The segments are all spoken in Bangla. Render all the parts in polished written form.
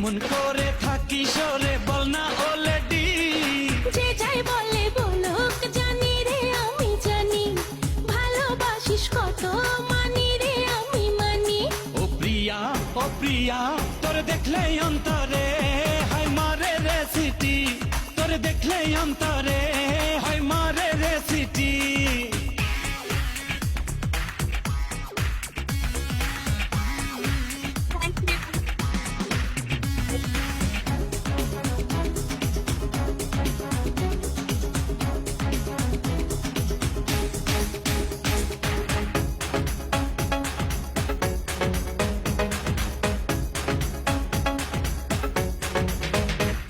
কেমন করে থাকি সরে বল না অলরেডি যে যাই বলে বলুক জানি রে আমি জানি ভালোবাসিস কত মানি রে আমি মানি ও প্রিয়া তোর দেখলে অন্তরে হাই মারে রে সিটি তোর দেখলে অন্তরে হাই মারে রে সিটি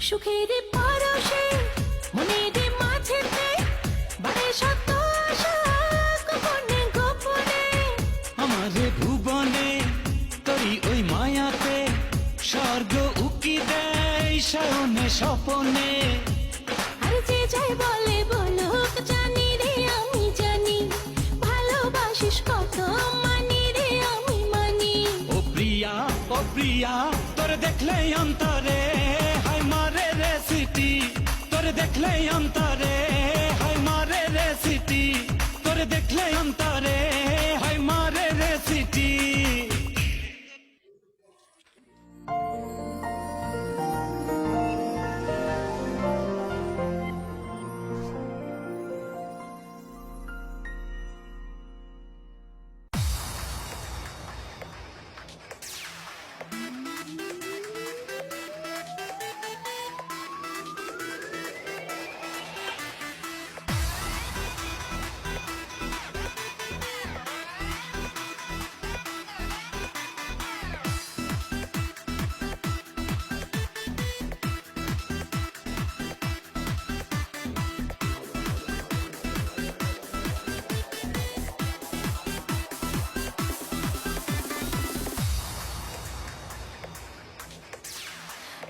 সুখের পরশে মনের মাঝেতে বাড়ে শত আশা গোপনে গোপনে আমারে ভুবনে তোরি ওই মায়াতে স্বর্গ উকি দেয় শয়নে স্বপনে আর যে যাই বলে বলুক জানি রে আমি জানি ভালোবাসিস কত মানি রে আমি মানি ও প্রিয়া তোর দেখলে অন্তরে হাই মারে রে সিটি তোর দেখলে অন্তরে হাই মারে রে সিটি তোর দেখলে অন্তরে হাই মারে রে সিটি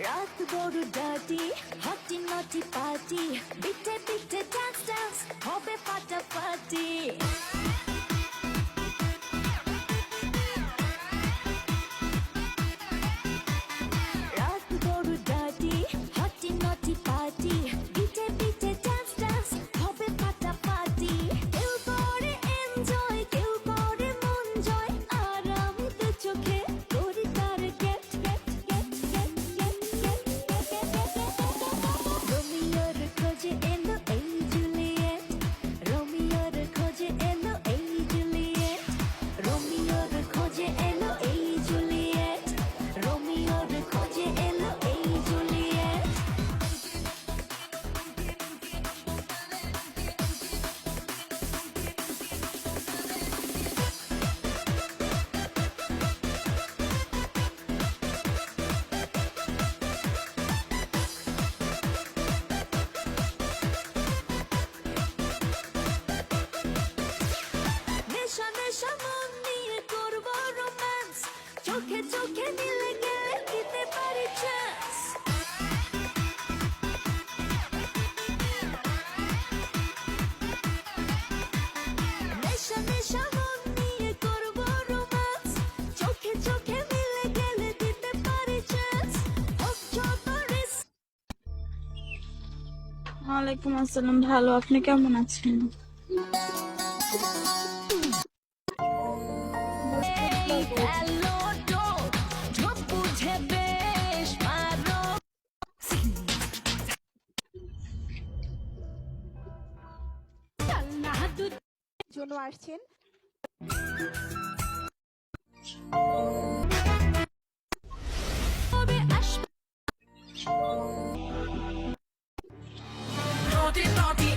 রাত বড় ডাটি হাটি নাটি পার্টি বিটে বিটে ডান্স ডান্স হবে ফাটাফাটি রাত বড় ডাটি হাটি নাটি পার্টি বিটে বিটে ডান্স ডান্স হবে ফাটাফাটি কেউ করে এনজয় কেউ করে মন জয় আর আমি তো চোখে করি তার get get get get get get রোমিওর খোঁজে এলো এই জুলিয়েট রোমিওর খোঁজে এলো এই জুলিয়েট রোমিওর খোঁজে এলো এই জুলিয়েট রোমিওর খোঁজে এলো এই জুলিয়েট নেশা নেশা মন নিয়ে করবো রোম্যান্স চোখে চোখে মিলে গেলে দিতে পারি চান্স নেশা নেশা মন নিয়ে করবো রোম্যান্স চোখে চোখে মিলে গেলে দিতে পারি চান্স হোক যত রিস্ক ওয়ালাইকুম আসসালাম, ভালো। আপনি কেমন আছেন? হ্যালো ডোর ঢোক বুঝে বেশ মারো আল্লাহ দুধ জন্য আসছেন হবে আসবে নদী নদী